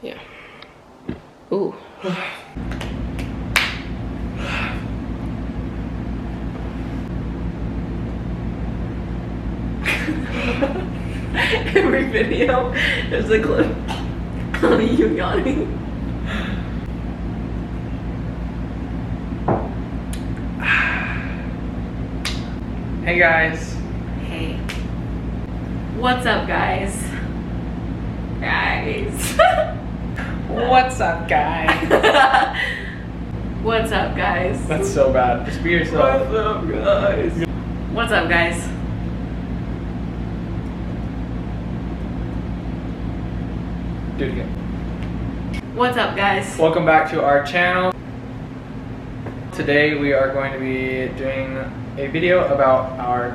Yeah. Ooh. Every video, there's a clip of you yawning. Hey guys. Hey. What's up, guys? Guys. What's up, guys? What's up, guys? That's so bad. Just be yourself. What's up, guys? What's up, guys? Do it again. What's up, guys? Welcome back to our channel. Today we are going to be doing a video about our,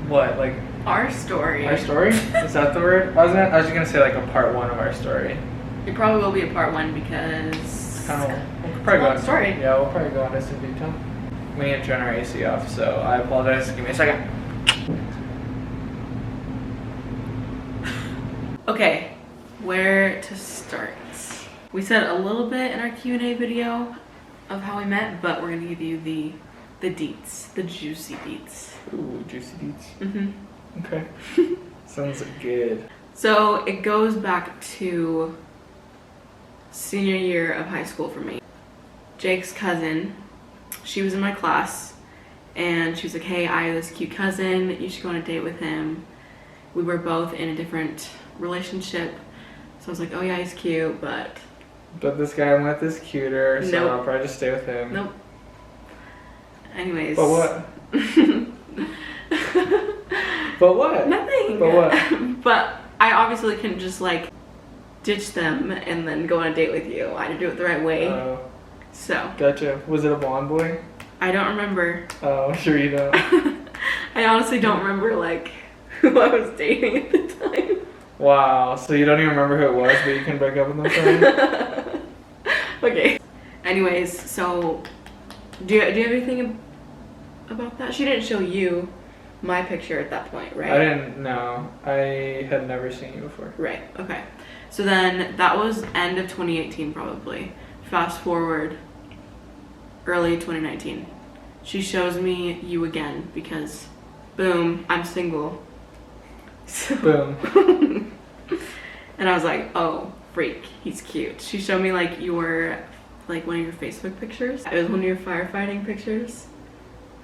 what, like? Our story. Our story? Is that the word? I was just gonna say like a part one of our story. It probably will be a part one because We'll probably go into story. Yeah, we'll probably go into some detail. We need to turn our AC off, so I apologize. Give me a second. Okay, where to start? We said a little bit in our Q&A video of how we met, but we're gonna give you the deets, the juicy deets. Ooh, juicy deets. Mm-hmm. Okay. Sounds good. So it goes back to senior year of high school for me. Jake's cousin, she was in my class, and she was like, hey, I have this cute cousin, you should go on a date with him. We were both in a different relationship, so I was like, oh yeah, he's cute, but this guy I'm with is cuter, so Nope. I'll probably just stay with him. Nope. Anyways. But what? But what? Nothing. But what? But I obviously couldn't just like ditch them and then go on a date with you. I had to do it the right way. Oh. So. Gotcha. Was it a blonde boy? I don't remember. Oh, sure you don't. I honestly don't remember like who I was dating at the time. Wow. So you don't even remember who it was, but you can break up with them for me? Okay. Anyways, so do you have anything about that? She didn't show you my picture at that point, right? I didn't know. I had never seen you before. Right, okay. So then that was end of 2018 probably. Fast forward early 2019. She shows me you again because boom, I'm single. So, Boom. and I was like, oh, freak, he's cute. She showed me like one of your Facebook pictures. It was one of your firefighting pictures.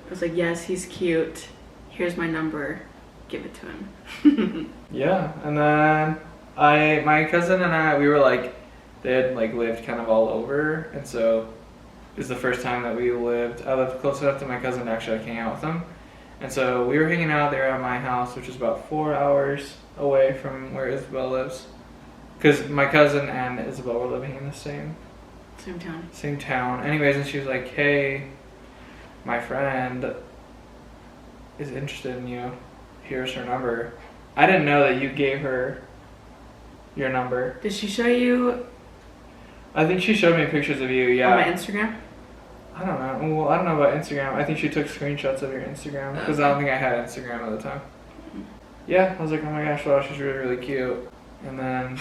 I was like, yes, he's cute. Here's my number. Give it to him. Yeah, and then my cousin and I, we were like, they had like lived kind of all over, and so it was the first time that I lived close enough to my cousin to actually like hang out with them. And so we were hanging out there at my house, which is about 4 hours away from where Isabelle lives. Because my cousin and Isabelle were living in the same town. Anyways, and she was like, hey, my friend is interested in you. Here's her number. I didn't know that you gave her your number. Did she show you I think she showed me pictures of you, yeah. on my Instagram? I don't know. Well, I don't know about Instagram. I think she took screenshots of your Instagram because I don't think I had Instagram at the time. Yeah, I was like, oh my gosh, wow, she's really, really cute. And then,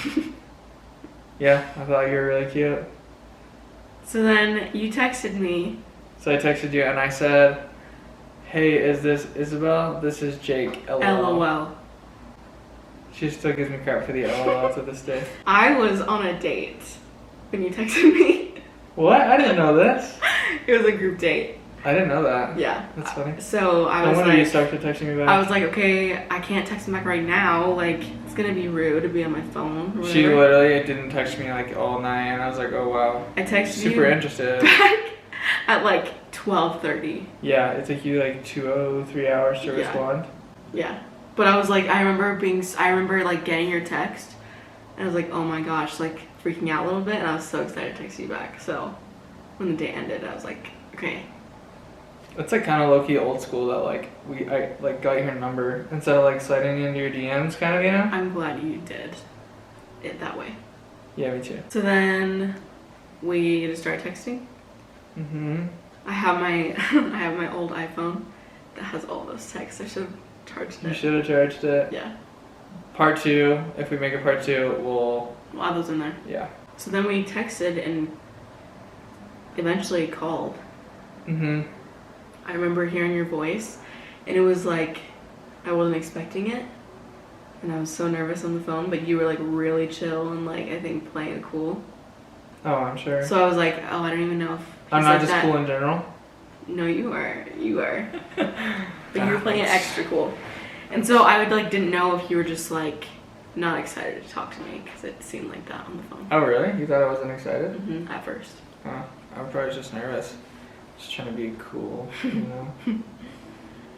yeah, I thought you were really cute. So then you texted me. So I texted you and I said, hey, is this Isabelle? This is Jake. LOL. She still gives me crap for the LOL to this day. I was on a date when you texted me. What? I didn't know this. It was a group date. I didn't know that. Yeah. That's funny. So I No was wonder like, you started texting me back. I was like, okay, I can't text him back right now. Like, it's gonna be rude to be on my phone. Or She whatever. literally didn't text me like all night, and I was like, oh wow. I texted Super you interested. back at like 12:30. Yeah, it took you like 3 hours to Yeah. respond. Yeah. But I was like, I remember like getting your text, and I was like, oh my gosh, like freaking out a little bit, and I was so excited to text you back. So when the date ended, I was like, okay. It's like kind of low key old school that like I like got your number instead of like sliding into your DMs, kind of, you know. I'm glad you did it that way. Yeah, me too. So then we just started texting. Mhm. I have my old iPhone that has all those texts. I should have charged it. You should have charged it. Yeah. Part 2, if we make a part 2, we'll We'll add those in there. yeah. So then we texted and eventually called. Mm-hmm. I remember hearing your voice, and it was like I wasn't expecting it, and I was so nervous on the phone, but you were like really chill and like I think playing it cool. Oh, I'm sure. So I was like, oh, I don't even know if I'm he's not like just that. cool in general. No, you are. But you were playing it extra cool. And so I would like didn't know if you were just like not excited to talk to me because it seemed like that on the phone. Oh, really? You thought I wasn't excited? Mm-hmm, at first. I'm probably just nervous. Just trying to be cool, you know?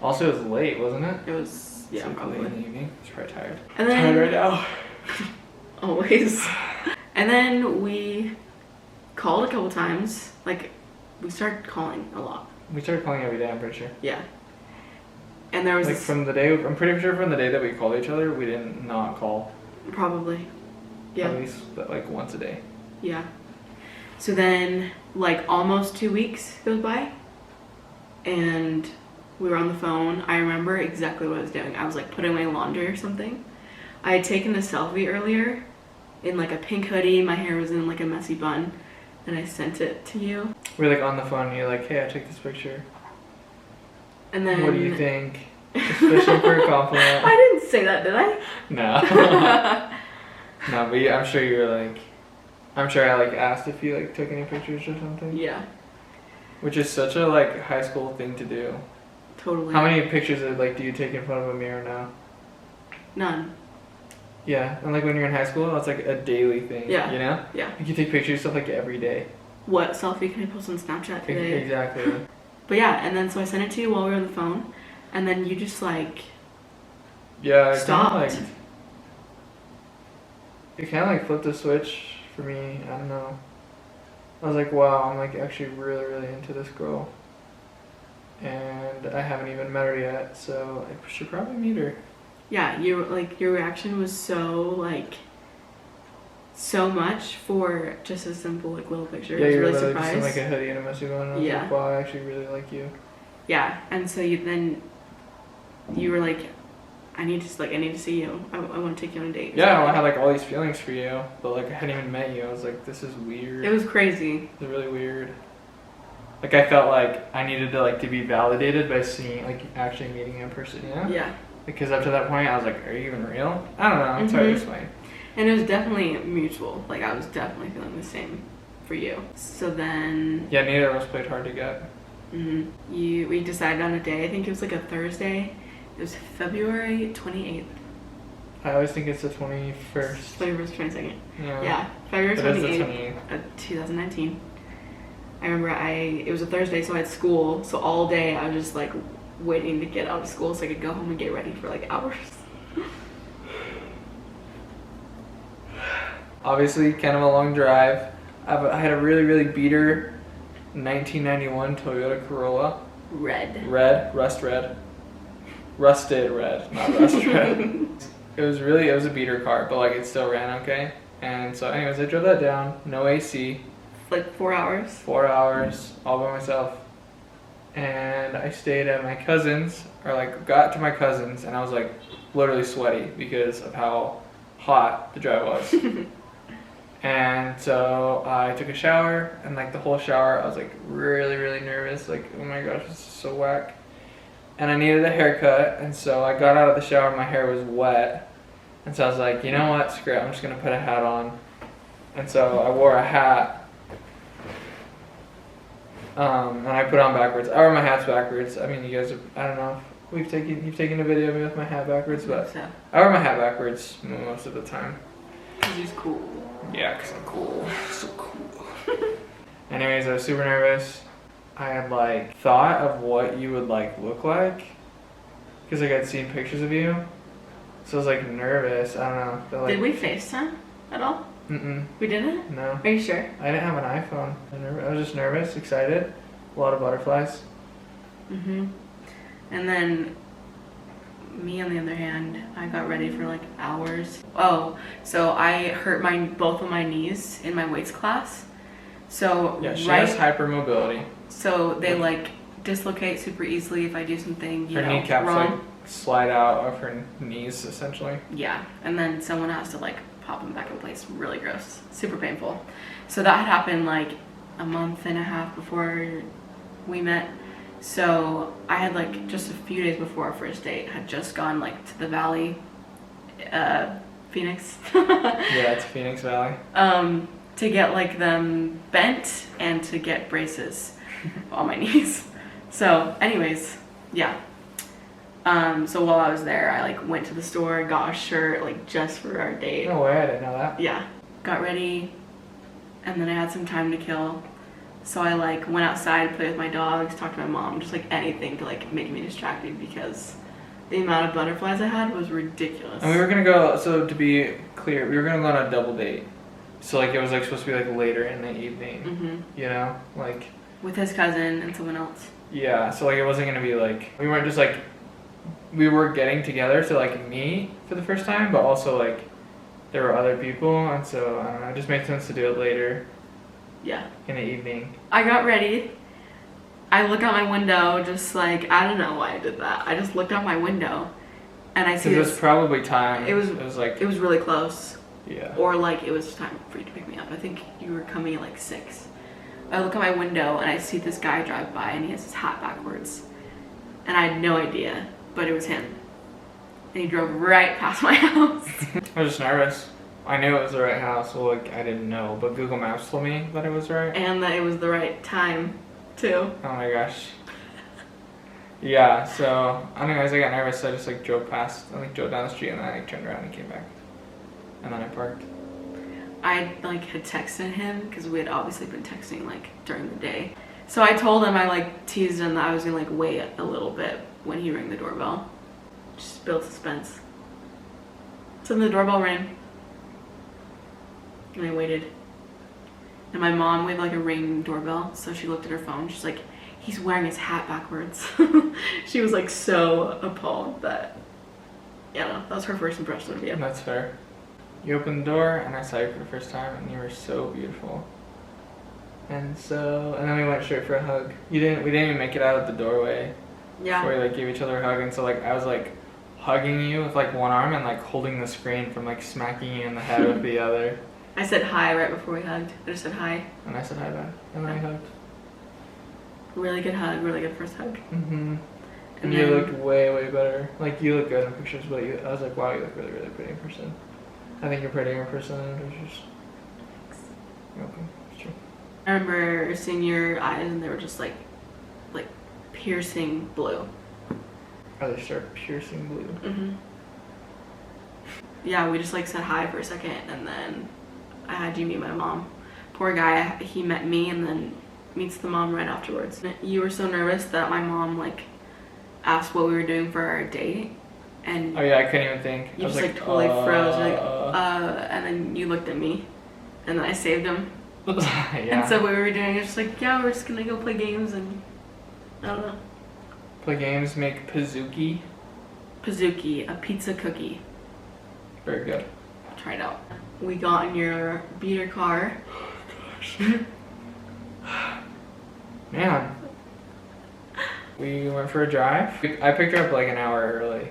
Also, it was late, wasn't it? It was, yeah, Late probably. in the evening. I was probably tired. And then, tired right now. Always. And then we called a couple times. Like, we started calling a lot. We started calling every day, I'm pretty sure. Yeah. And there was Like this, from the day, I'm pretty sure from the day that we called each other, we didn't not call. probably. Yeah. At least like once a day. Yeah. So then, like, almost 2 weeks goes by, and we were on the phone. I remember exactly what I was doing. I was, like, putting away laundry or something. I had taken a selfie earlier in, like, a pink hoodie. My hair was in, like, a messy bun, and I sent it to you. We were, like, on the phone, and you're like, hey, I took this picture. And then... What do you think? Just fishing for a compliment. I didn't say that, did I? No. No, but yeah, I'm sure you were, like... I'm sure I like asked if you like took any pictures or something. Yeah, Which is such a like high school thing to do. totally. How many pictures like do you take in front of a mirror now? None. Yeah, and like when you're in high school, that's like a daily thing. Yeah. You know? Yeah. You can take pictures of stuff like every day. What selfie can I post on Snapchat today? Exactly. But yeah, and then so I sent it to you while we were on the phone, and then you just like Yeah. stopped. It kind of like flipped the switch for me. I don't know. I was like, wow, I'm like actually really, really into this girl. And I haven't even met her yet, so I should probably meet her. Yeah, your reaction was so much for just a simple like little picture. Yeah, I was you're really literally just surprised. in like a hoodie and a messy one. And I was Yeah. like, wow, I actually really like you. Yeah, and so you were like, I need to see you. I want to take you on a date. Yeah, well, I had like all these feelings for you, but like I hadn't even met you. I was like, this is weird. It was crazy. It was really weird. Like I felt like I needed to be validated by seeing like actually meeting you in person, you know? Yeah. Because up to that point, I was like, are you even real? I don't know. It's hard to explain. And it was definitely mutual. Like I was definitely feeling the same for you. So then. Yeah, neither of us played hard to get. We decided on a day. I think it was like a Thursday. It was February 28th. I always think it's the 21st. 21st, 22nd. Yeah. Yeah, February It is the 28th, 2019. I remember it was a Thursday, so I had school. So all day I was just like waiting to get out of school so I could go home and get ready for like hours. Obviously, kind of a long drive. I had a really, really beater 1991 Toyota Corolla. Red. Rusted red, not rust red. It was a beater car, but like it still ran okay. And so anyways, I drove that down, no AC. Like 4 hours. 4 hours, all by myself. And I stayed at my cousin's, or like got to my cousin's, and I was like literally sweaty because of how hot the drive was. And so I took a shower, and like the whole shower, I was like really, really nervous. Like, oh my gosh, this is so whack. And I needed a haircut, and so I got out of the shower, my hair was wet. And so I was like, you know what, screw it, I'm just gonna put a hat on. And so I wore a hat. And I put on backwards. I wear my hats backwards. I mean, you guys I don't know if you've taken a video of me with my hat backwards, but So, I wear my hat backwards most of the time. 'cause he's cool. Yeah, because I'm cool. So cool. Anyways, I was super nervous. I had like thought of what you would like look like. Because like I'd seen pictures of you. So I was like nervous. I don't know. But, like, Did we FaceTime at all? We didn't? No. Are you sure? I didn't have an iPhone. I was just nervous, excited. A lot of butterflies. And then me on the other hand, I got ready for like hours. Oh, so I hurt both of my knees in my weights class. So Yeah, she has hypermobility. So they like dislocate super easily if I do something Her kneecaps wrong. like slide out of her knees essentially. Yeah, and then someone has to like pop them back in place. Really gross, super painful. So that had happened like a month and a half before we met. So I had like just a few days before our first date had just gone like to the valley, Phoenix. Yeah, it's Phoenix Valley. To get like them bent and to get braces on my knees. So anyways, yeah. So while I was there, I like went to the store, got a shirt like just for our date. No way, I didn't know that. Yeah. Got ready, and then I had some time to kill. So I like went outside, played with my dogs, talked to my mom, just like anything to like make me distracted because the amount of butterflies I had was ridiculous. And we were gonna go, so to be clear, we were gonna go on a double date. So like it was like supposed to be like later in the evening, you know, like with his cousin and someone else. Yeah, so like it wasn't gonna be like, we weren't just like, we were getting together to like meet for the first time, but also like there were other people, and so I don't know, it just made sense to do it later. Yeah. In the evening. I got ready. I look out my window, just like, I don't know why I did that. I just looked out my window and I see it was probably time. It was like, it was really close. Yeah. Or like it was time for you to pick me up. I think you were coming at like 6. I look at my window and I see this guy drive by and he has his hat backwards. And I had no idea, but it was him. And he drove right past my house. I was just nervous. I knew it was the right house. Well, like, I didn't know, but Google Maps told me that it was right. And that it was the right time, too. Oh my gosh. Yeah, so, anyways, I got nervous, so I just, like, drove past, I, like, drove down the street, and then I, like, turned around and came back. And then I parked. I, like, had texted him, because we had obviously been texting, like, during the day. So I told him, I, like, teased him that I was gonna, like, wait a little bit when he rang the doorbell. Just build suspense. So then the doorbell rang. And I waited. And my mom, we have like a ring doorbell, so she looked at her phone. She's like, he's wearing his hat backwards. She was like so appalled that, yeah, no, that was her first impression of you. That's fair. You opened the door and I saw you for the first time and you were so beautiful. And then we went straight for a hug. We didn't even make it out of the doorway. Yeah. Before we like gave each other a hug, and so like I was like hugging you with like one arm and like holding the screen from like smacking you in the head with the other. I said hi right before we hugged. I just said hi. And I said hi back. And then we hugged. Really good hug, really good first hug. And you looked way, way better. Like, you look good in pictures, but I was like, wow, you look really, really pretty in person. I think you're prettier in person than in pictures. You're welcome. It's true. I remember seeing your eyes and they were just like piercing blue. Oh, they start piercing blue. Yeah, we just like said hi for a second and then I had you meet my mom. Poor guy, he met me and then meets the mom right afterwards. You were so nervous that my mom like asked what we were doing for our date, and oh yeah, I couldn't even think. You just like totally froze. You're like, and then you looked at me, and then I saved him. Yeah. And so what we were doing is just like, yeah, we're just gonna go play games and I don't know. Play games, make pizookie. Pizookie, a pizza cookie. Very good. Try it out. We got in your beater car. Man. We went for a drive. I picked her up like an hour early.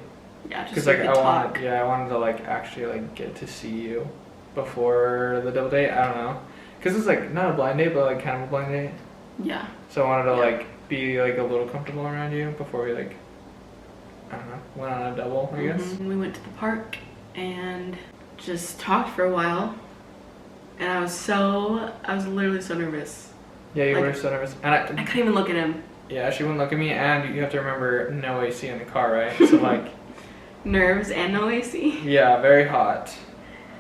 Yeah, just because so like I wanted to like actually like get to see you before the double date. I don't know, because it's like not a blind date, but like kind of a blind date. Yeah. So I wanted to like be like a little comfortable around you before we like, I don't know, went on a double, I guess. We went to the park and just talked for a while, and I was literally so nervous. Yeah, you were so nervous, and I couldn't even look at him. Yeah, she wouldn't look at me, and you have to remember no AC in the car, right? So like. Nerves and no AC. Yeah, very hot.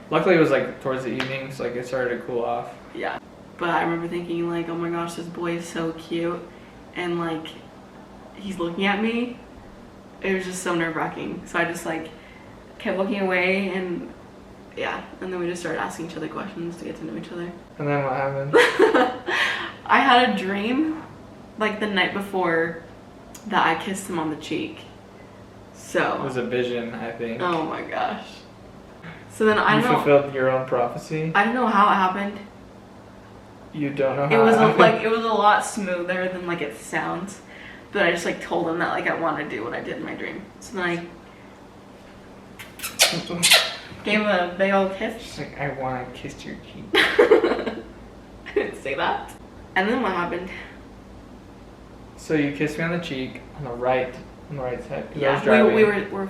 Luckily it was like towards the evening, so like it started to cool off. Yeah. But I remember thinking like, oh my gosh, this boy is so cute, and like he's looking at me. It was just so nerve-wracking. So I just like kept looking away, and yeah, and then we just started asking each other questions to get to know each other. And then what happened? I had a dream like the night before that I kissed him on the cheek. So it was a vision, I think. Oh my gosh. So then I You don't know. fulfilled your own prophecy. I don't know how it happened. You don't know how It was it happened? like it was a lot smoother than like it sounds. But I just like told him that like I wanted to do what I did in my dream. So then Gave him a big old kiss. She's like, I want to kiss your cheek. I didn't say that. And then what happened? So you kissed me on the cheek, on the right side. 'Cause I Yeah, was driving. we were we were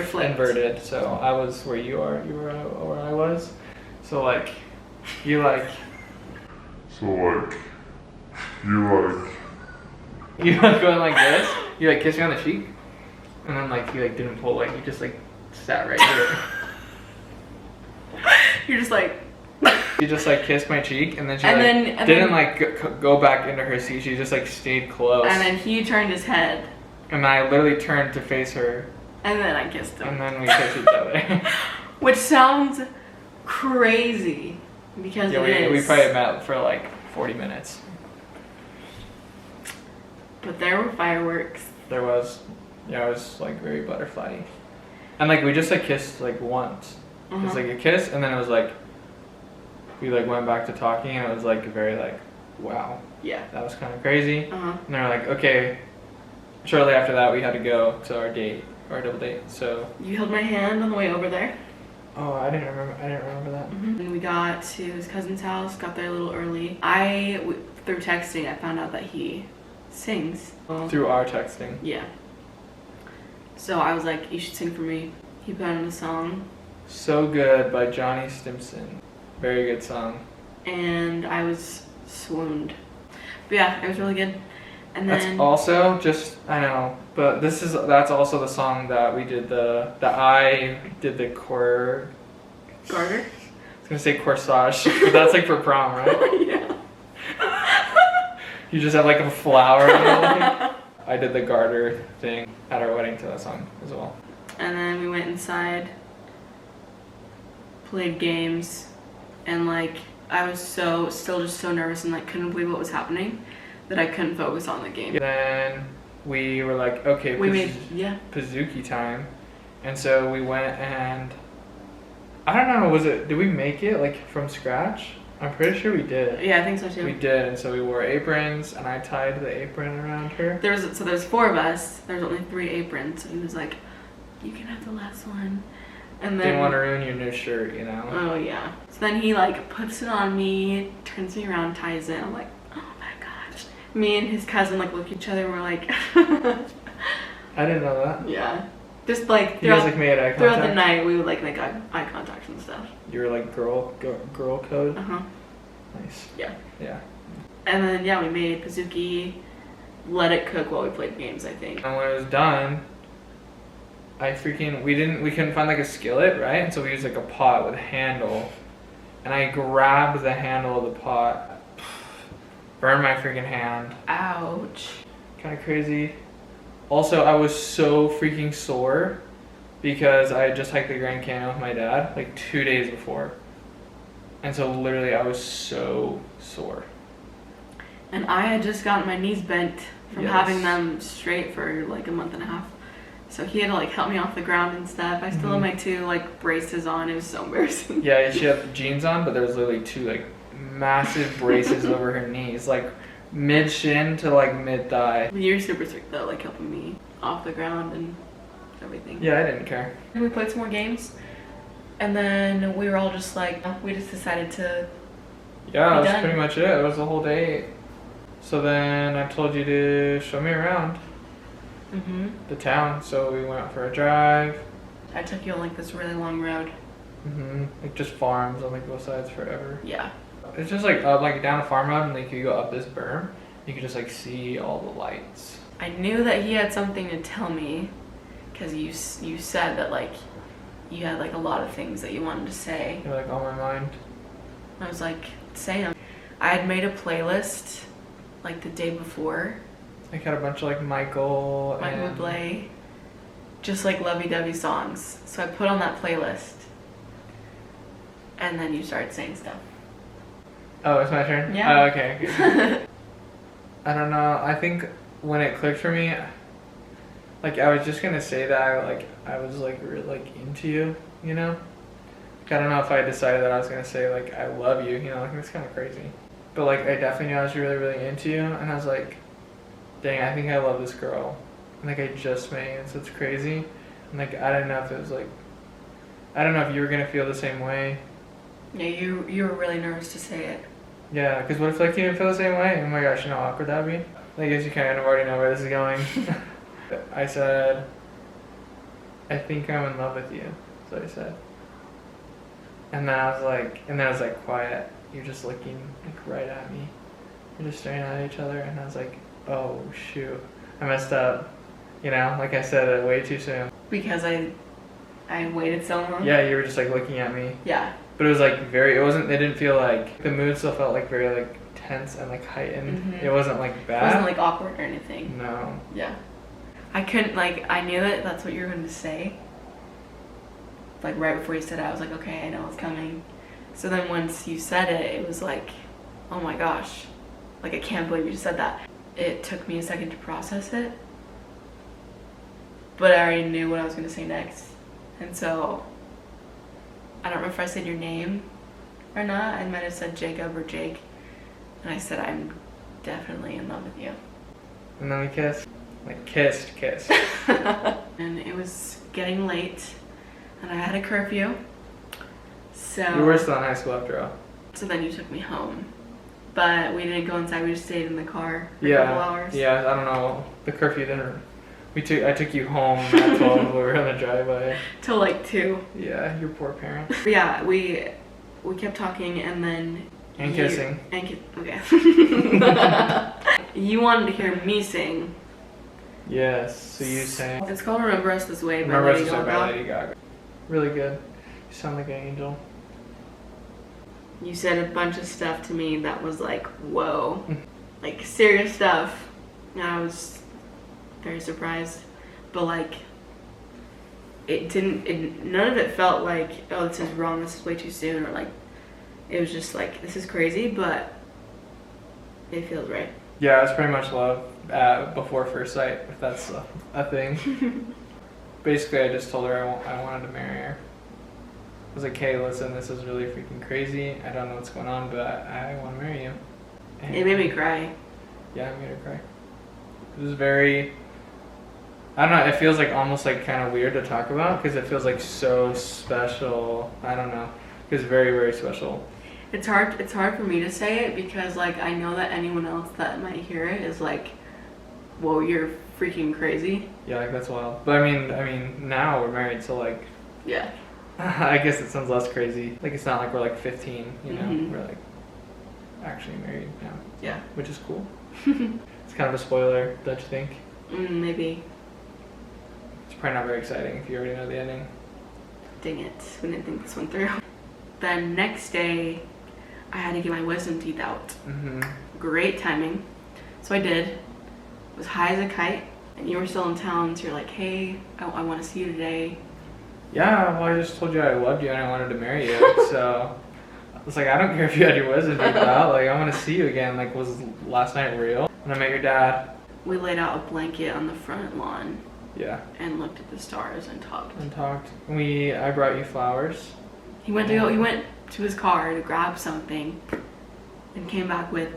flipped. inverted. So I was where you are, you were where I was. So like, you like. You like going like this. You like kissed me on the cheek, and then like you like didn't pull. Like you just like sat right here. You're just like. She just like kissed my cheek, and then she and didn't like go back into her seat. She just like stayed close. And then he turned his head. And I literally turned to face her. And then I kissed him. And then we kissed each other. Which sounds crazy because Yeah, it is. we probably met for like 40 minutes. But there were fireworks. There was, yeah, it was like very butterfly-y. And like we just like kissed like once. It was like a kiss, and then it was like we like went back to talking, and it was like very like, wow, Yeah. that was kind of crazy. Uh-huh. And they were like, okay. Shortly after that, we had to go to our date, our double date. So. You held my hand on the way over there. Oh, I didn't remember that. And we got to his cousin's house, got there a little early. Through texting, I found out that he sings. Through our texting. Yeah. So I was like, you should sing for me. He put on a song. So Good by Johnny Stimson. Very good song. And I was swooned. But yeah, it was really good. And then That's also just, I know, but that's also the song that we did I did the Garter? I was gonna say corsage, but that's like for prom, right? Yeah. You just have like a flower. I did the garter thing at our wedding to that song as well. And then we went inside, played games, and like I was still just so nervous and like couldn't believe what was happening that I couldn't focus on the game. Then we were like, okay, Pizookie time. And so we went and I don't know, did we make it like from scratch? I'm pretty sure we did. Yeah, I think so too. We did, and so we wore aprons, and I tied the apron around her. There's 4 of us. There's only 3 aprons. So he was like, "You can have the last one." And then didn't want to ruin your new shirt, you know. Oh yeah. So then he like puts it on me, turns me around, ties it. I'm like, oh my gosh. Me and his cousin like look at each other and we're like. I didn't know that. Yeah. Just like you guys like made eye contact? Throughout the night, we would like make eye contact and stuff. You were like girl code. Nice. Yeah. Yeah. And then yeah, we made Pizookie, let it cook while we played games, I think. And when it was done, we couldn't find like a skillet, right? And so we used like a pot with a handle, and I grabbed the handle of the pot, burned my freaking hand. Ouch. Kind of crazy. Also, I was so freaking sore because I had just hiked the Grand Canyon with my dad like 2 days before. And so literally I was so sore. And I had just gotten my knees bent from Yes. having them straight for like a month and a half. So he had to like help me off the ground and stuff. I still had my 2 like braces on. It was so embarrassing. Yeah, she had jeans on, but there was literally 2 like massive braces over her knees, like mid shin to like mid thigh. You're super strict though, like helping me off the ground and everything. Yeah, I didn't care. And we played some more games. And then we were all just like, we just decided to Yeah, that was done. pretty much it. It was the whole day. So then I told you to show me around the town. So we went for a drive. I took you on like this really long road. Like just farms on like both sides forever. Yeah. It's just like up, like down a farm road, and like you go up this berm, you can just like see all the lights. I knew that he had something to tell me because you said that like you had like a lot of things that you wanted to say. You're like on my mind. I was like, say them. I had made a playlist like the day before. I had a bunch of like Michael and Bublé, just like lovey-dovey songs. So I put on that playlist, and then you started saying stuff. Oh, it's my turn? Yeah. Oh, okay. I don't know. I think when it clicked for me, like I was just gonna say that I was like really like into you, you know? Like, I don't know if I decided that I was gonna say like I love you, you know, like it's kind of crazy. But like I definitely knew I was really, really into you, and I was like, dang, I think I love this girl. And like I just met you, so it's crazy. And like I didn't know if it was like I don't know if you were gonna feel the same way. Yeah, you were really nervous to say it. Yeah, because what if like you didn't feel the same way? Oh my gosh, you know how awkward that'd be? I guess you kind of already know where this is going. I said, I think I'm in love with you. That's what I said. And then I was like, quiet. You're just looking like right at me. We're just staring at each other, and I was like, oh shoot, I messed up. You know, like I said it way too soon. Because I waited so long? Yeah, you were just like looking at me. Yeah. But it was like it didn't feel like, the mood still felt like very like tense and like heightened. Mm-hmm. It wasn't like bad. It wasn't like awkward or anything. No. Yeah. I couldn't, like, I knew that that's what you were going to say. Like right before you said it, I was like, okay, I know it's coming. So then once you said it, it was like, oh my gosh. Like, I can't believe you just said that. It took me a second to process it. But I already knew what I was going to say next. And so, I don't remember if I said your name or not. I might have said Jacob or Jake. And I said, I'm definitely in love with you. And then we kissed. Like kissed. And it was getting late. And I had a curfew. So We were still in high school after all. So then you took me home. But we didn't go inside, we just stayed in the car for a couple hours. Yeah, I don't know. The curfew didn't. I took you home at 12 we were on the driveway. Till like 2. Yeah, your poor parents. But yeah, we kept talking and then And kissing. Okay. You wanted to hear me sing. Yes, so you sang. It's called Remember Us This Way by Remember Us Lady This Way by Gaga. Lady Gaga. Really good. You sound like an angel. You said a bunch of stuff to me that was like, whoa. Like serious stuff. And I was very surprised. But like, none of it felt like, oh, this is wrong, this is way too soon, or like, it was just like, this is crazy, but it feels right. Yeah, it's pretty much love before first sight, if that's a thing. Basically, I just told her I wanted to marry her. I was like, hey, listen, this is really freaking crazy. I don't know what's going on, but I want to marry you. And it made me cry. Yeah, it made her cry. It was very, I don't know, it feels like almost like kind of weird to talk about because it feels like so special. I don't know. It was very, very special. It's hard for me to say it because like I know that anyone else that might hear it is like, whoa, you're freaking crazy. Yeah, like that's wild. But I mean now we're married, so like, yeah. I guess it sounds less crazy. Like it's not like we're like 15, you know, Mm-hmm. we're like actually married now. Yeah. Which is cool. It's kind of a spoiler, don't you think? Maybe. It's probably not very exciting if you already know the ending. Dang it, we didn't think this one through. The next day, I had to get my wisdom teeth out. Mm-hmm. Great timing. So I did. Was high as a kite, and you were still in town, so you're like, hey, I want to see you today. Yeah, well, I just told you I loved you and I wanted to marry you, so I was like, I don't care if you had your wisdom teeth out, like, I want to see you again, like, was last night real? And I met your dad. We laid out a blanket on the front lawn. Yeah. And looked at the stars and talked. I brought you flowers. He went to his car to grab something and came back with,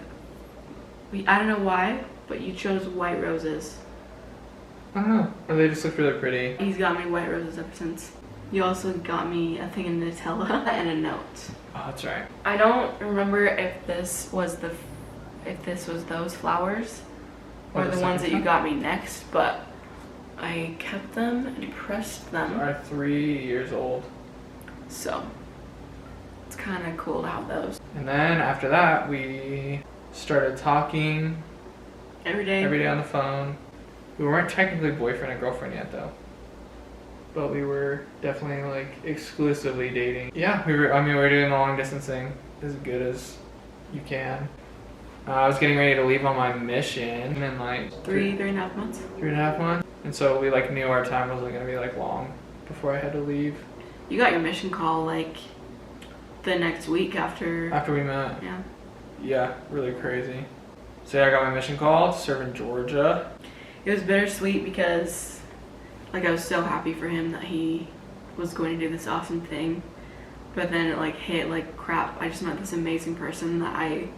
I don't know why, but you chose white roses. I don't know, or they just look really pretty. He's got me white roses ever since. You also got me a thing of Nutella and a note. Oh, that's right. I don't remember if this was those flowers or the ones that you got me next, but I kept them and pressed them. They are 3 years old. So it's kind of cool to have those. And then after that, we started talking Every day on the phone. We weren't technically boyfriend and girlfriend yet, though. But we were definitely like exclusively dating. Yeah, we were doing the long distance thing as good as you can. I was getting ready to leave on my mission in like three and a half months. 3.5 months. And so we like knew our time wasn't gonna be like long before I had to leave. You got your mission call like the next week after we met. Yeah. Yeah, really crazy. So yeah, I got my mission call to serve in Georgia. It was bittersweet because like I was so happy for him that he was going to do this awesome thing. But then it like hit like crap. I just met this amazing person that I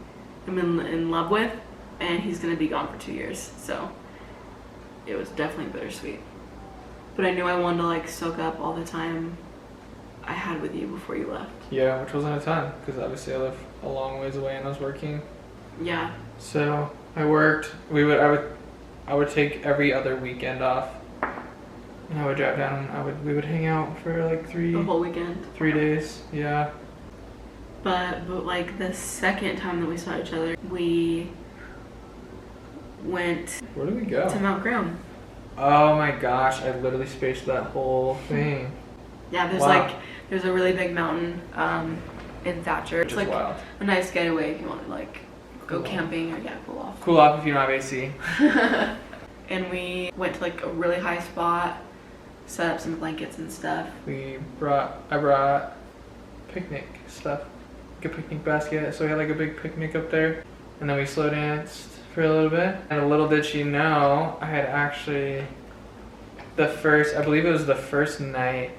am in love with and he's gonna be gone for 2 years. So it was definitely bittersweet. But I knew I wanted to like soak up all the time I had with you before you left. Yeah, which wasn't a ton because obviously I live a long ways away and I was working. Yeah. So I worked. I would take every other weekend off. And I would drive down. We would hang out for like The whole weekend. 3 days. Yeah. But like the second time that we saw each other, we went. Where did we go? To Mount Graham. Oh my gosh! I literally spaced that whole thing. Yeah, Wow. there's a really big mountain in Thatcher. Which It's is like wild. a nice getaway if you want to like go Cool. camping or cool off. Cool off if you don't have AC. And we went to like a really high spot, set up some blankets and stuff. I brought picnic stuff, like a picnic basket. So we had like a big picnic up there, and then we slow danced for a little bit. And little did she know, I had actually I believe it was the first night.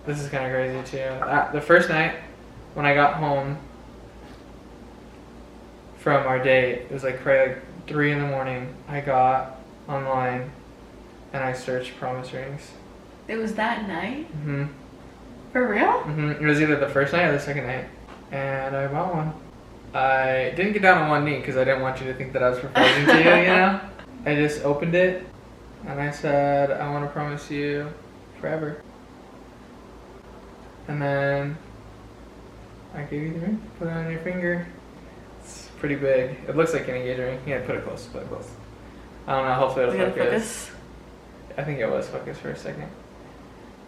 This is kind of crazy too. The first night when I got home from our date, it was like probably like 3 in the morning. I got online and I searched promise rings. It was that night? Mhm. For real? It was either the first night or the second night, and I bought one. I didn't get down on one knee because I didn't want you to think that I was proposing to you, you know? I just opened it and I said, I want to promise you forever. And then I gave you the ring, put it on your finger. It's pretty big. It looks like an engagement ring. Yeah, put it close, put it close. I don't know, hopefully We it'll gotta focus. focus. I think it was focus for a second.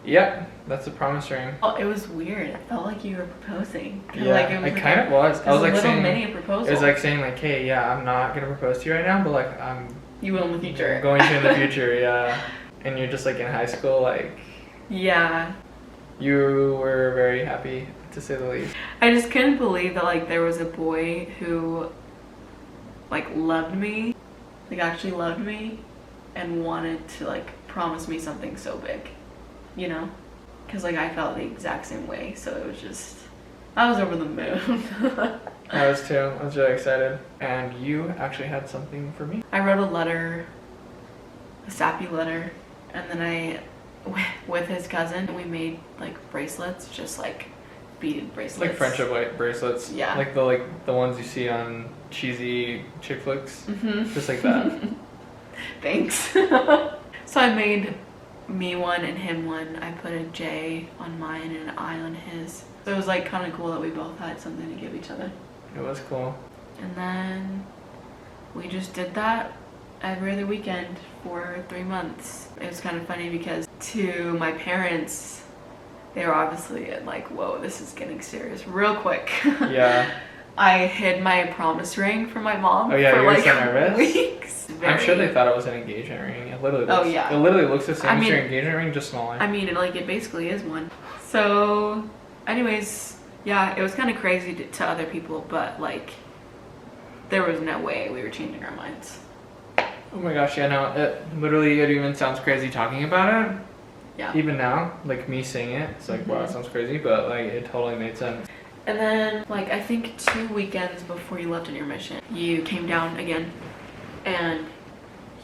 Yep, that's a promise ring. Oh, it was weird. It felt like you were proposing. Yeah, Like it was I kind of was. I was like a little saying, mini proposal. it was like saying like, hey, yeah, I'm not gonna propose to you right now, but like I'm you will in the future. going to in the future, yeah. And you're just like in high school, like Yeah. you were very happy to say the least. I just couldn't believe that like there was a boy who like loved me, like actually loved me, and wanted to like promise me something so big, you know? Because like I felt the exact same way, so it was just, I was over the moon. I was too. I was really excited. And you actually had something for me. I wrote a letter, a sappy letter, and then with his cousin, we made like bracelets, just like beaded bracelets. Like friendship white bracelets. Yeah. Like the ones you see on cheesy chick flicks. Mm-hmm. Just like that. Thanks. So I made me one and him one. I put a J on mine and an I on his. So it was like kind of cool that we both had something to give each other. It was cool. And then we just did that every other weekend for 3 months. It was kind of funny because to my parents, they were obviously like, whoa, this is getting serious real quick. Yeah. I hid my promise ring from my mom Oh, yeah, for you were like so nervous? weeks. I'm sure they thought it was an engagement ring. It literally looks, Oh, yeah. It literally looks the same I as your mean- engagement ring, just smaller. I mean, it basically is one. So, anyways, yeah, it was kind of crazy to other people, but like, there was no way we were changing our minds. Oh my gosh, yeah, no, it even sounds crazy talking about it. Yeah. Even now, like me saying it, it's like, wow, it sounds crazy, but like it totally made sense. And then, like, I think 2 weekends before you left on your mission, you came down again, and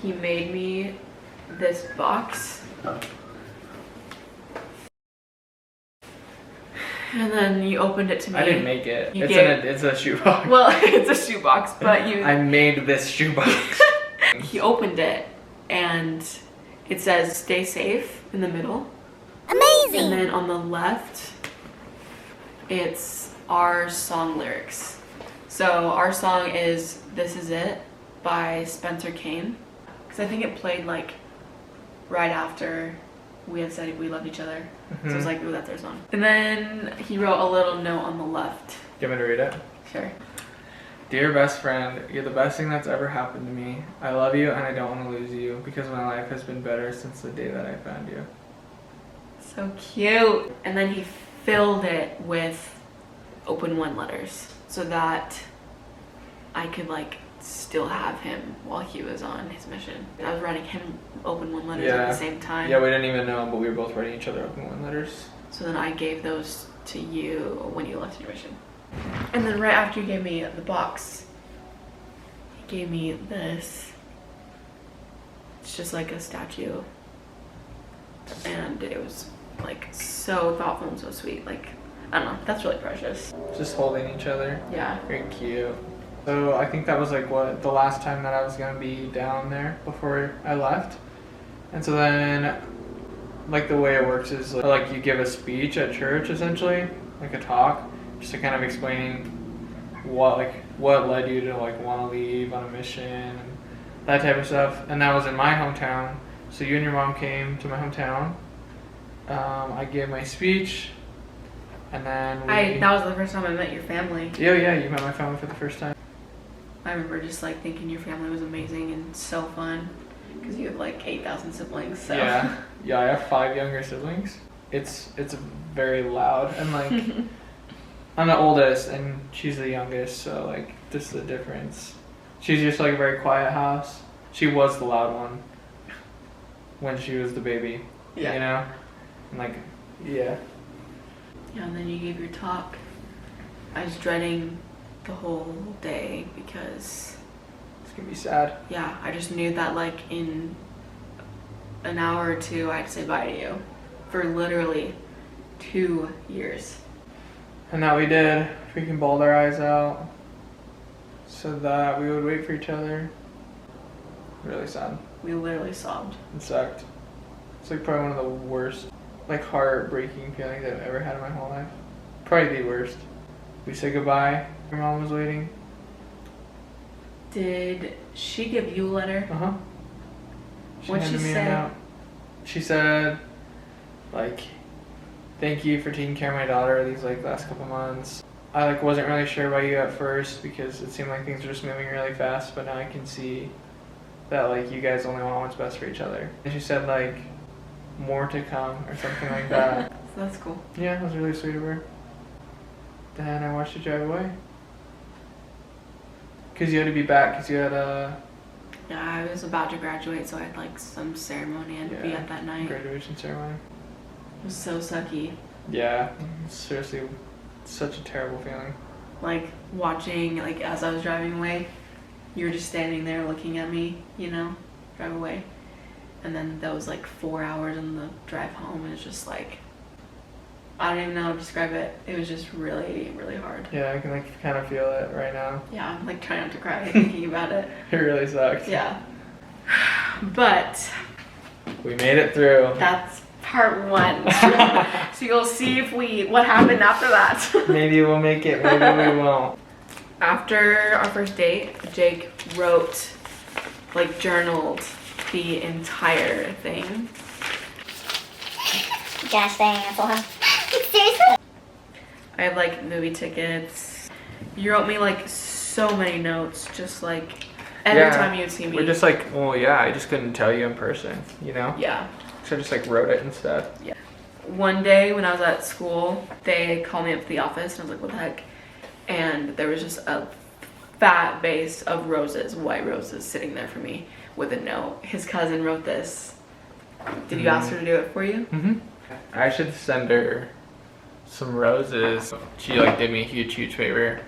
he made me this box. And then you opened it to me. I didn't make it. You It's a shoebox. Well, it's a shoebox, but you... I made this shoebox. He opened it, and it says, stay safe in the middle. Amazing! And then on the left, it's our song lyrics. So our song is This Is It by Spencer Kane. Because I think it played like right after we had said we loved each other. So I was like, ooh, that's our song. And then he wrote a little note on the left. Do you want me to read it? Sure. Dear best friend, you're the best thing that's ever happened to me. I love you and I don't want to lose you because my life has been better since the day that I found you. So cute. And then he filled it with open one letters so that I could like still have him while he was on his mission. I was writing him open one letters at the same time. Yeah, we didn't even know, but we were both writing each other open one letters. So then I gave those to you when you left your mission. And then right after you gave me the box, he gave me this. It's just like a statue. And it was Like, so thoughtful and so sweet. Like, I don't know, that's really precious. Just holding each other. Yeah. Very cute. So I think that was like what the last time that I was gonna be down there before I left. And so then, like the way it works is like you give a speech at church essentially, like a talk, just to kind of explaining what led you to like want to leave on a mission and that type of stuff. And that was in my hometown. So you and your mom came to my hometown. I gave my speech, and then that was the first time I met your family. Yeah, you met my family for the first time. I remember just like thinking your family was amazing and so fun because you have like 8,000 siblings. So. Yeah, I have 5 younger siblings. It's very loud, and like I'm the oldest and she's the youngest, so like this is the difference. She's just like a very quiet house. She was the loud one when she was the baby. Yeah. You know? And like, yeah. Yeah, and then you gave your talk. I was dreading the whole day because It's gonna be sad. yeah, I just knew that like in an hour or two I had to say bye to you for literally 2 years. And that we did. Freaking bawled our eyes out so that we would wait for each other. Really sad. We literally sobbed. It sucked. It's like probably one of the worst, like heartbreaking feelings I've ever had in my whole life. Probably the worst. We said goodbye. Your mom was waiting. Did she give you a letter? Uh-huh. What'd she handed me a say? note. She said, like, thank you for taking care of my daughter these like last couple months. I like wasn't really sure about you at first because it seemed like things were just moving really fast, but now I can see that like you guys only want what's best for each other. And she said like more to come or something like that. So that's cool. Yeah, it was really sweet of her. Then I watched you drive away. Cause you had to be back. Cause you had Yeah, I was about to graduate, so I had like some ceremony I had to be at that night. graduation ceremony. It was so sucky. Yeah, seriously, such a terrible feeling. Like watching, like as I was driving away, you were just standing there looking at me, you know, drive away. And then that was like 4 hours on the drive home, and it's just like, I don't even know how to describe it. It was just really, really hard. Yeah, I can like kind of feel it right now. Yeah, I'm like trying not to cry thinking about it. It really sucked. Yeah. But We made it through. that's part 1. So you'll see what happened after that. Maybe we'll make it, maybe we won't. After our first date, Jake wrote, like journaled the entire thing. Gosh dang, I told him. Seriously? I have like movie tickets. You wrote me like so many notes, just like every time you'd see me. We're just like, well, yeah, I just couldn't tell you in person, you know? Yeah. So I just like wrote it instead. Yeah. One day when I was at school, they called me up to the office and I was like, what the heck? And there was just a fat vase of roses, white roses, sitting there for me with a note. His cousin wrote this. Did you ask her to do it for you? Mm-hmm. I should send her some roses. She like did me a huge favor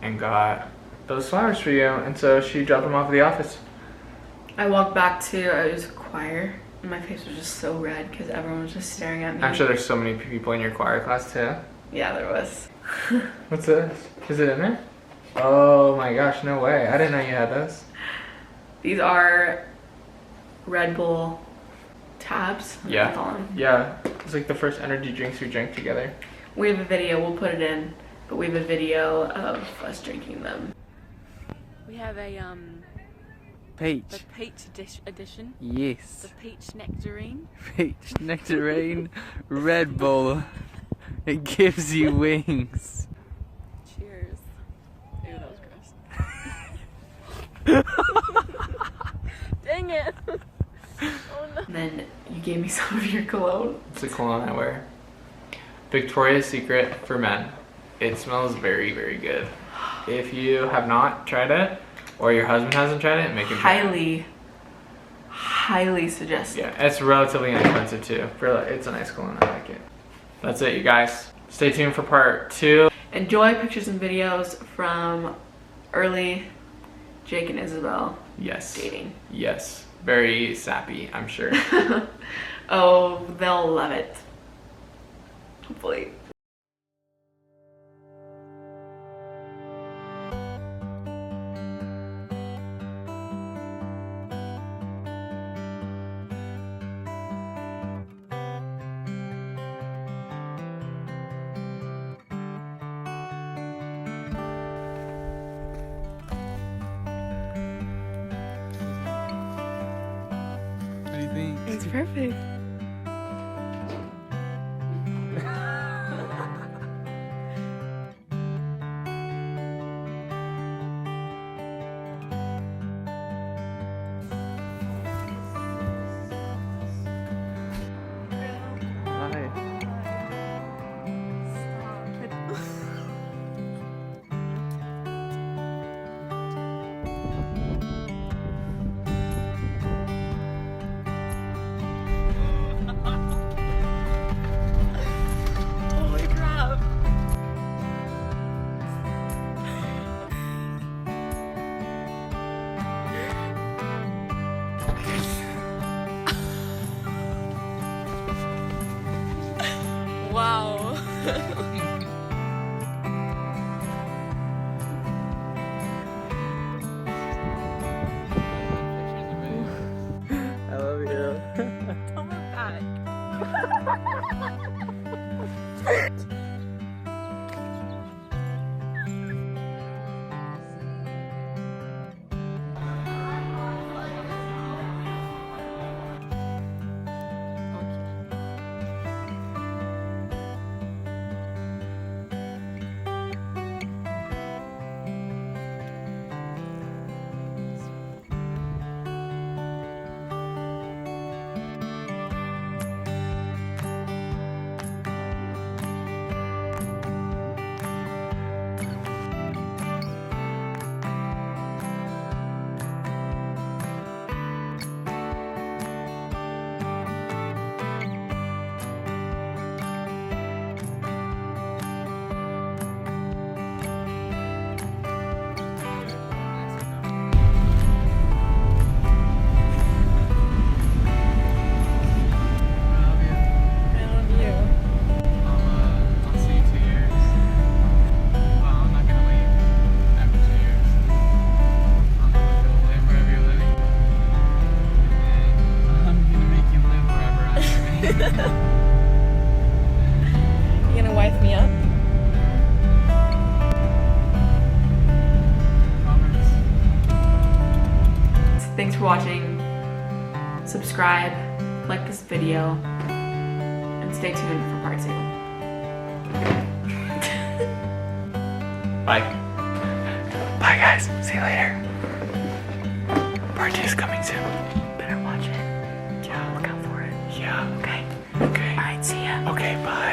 and got those flowers for you, and so she dropped them off at the office. I walked back to, I was choir, and my face was just so red because everyone was just staring at me. I'm sure there's so many people in your choir class too. Yeah, there was. What's this? Is it in there? Oh my gosh, no way. I didn't know you had those. These are Red Bull tabs. Yeah. I call them. Yeah. It's like the first energy drinks we drank together. We have a video, we'll put it in, but we have a video of us drinking them. We have a Peach. the peach edition. Yes. The peach nectarine. Peach nectarine Red Bull. It gives you wings. Cheers. Ew, that was gross. Dang it. Oh no. Then you gave me some of your cologne. It's a cologne I wear. Victoria's Secret for men. It smells very good. If you have not tried it, or your husband hasn't tried it, make it Highly suggested. Yeah, it's relatively inexpensive too. It's a nice cologne, I like it. That's it, you guys. Stay tuned for part 2. Enjoy pictures and videos from early Jake and Isabelle Yes. dating. Yes. Very sappy, I'm sure. Oh, they'll love it. Hopefully. What do you think? It's perfect. Hi. Holy crap. Wow. I love you. Tell me back. I'll see you in 2 years. Well, I'm not gonna leave after 2 years. I'm gonna go live wherever you're living. And I'm gonna make you live wherever I'm living. You gonna wife me up? Promise. Thanks for watching. Subscribe, like this video, and stay tuned for part 2. Bye. Bye, guys. See you later. Part 2 is coming soon. Better watch it. Yeah, look out for it. Yeah. Okay. Okay. Alright, see ya. Okay, bye.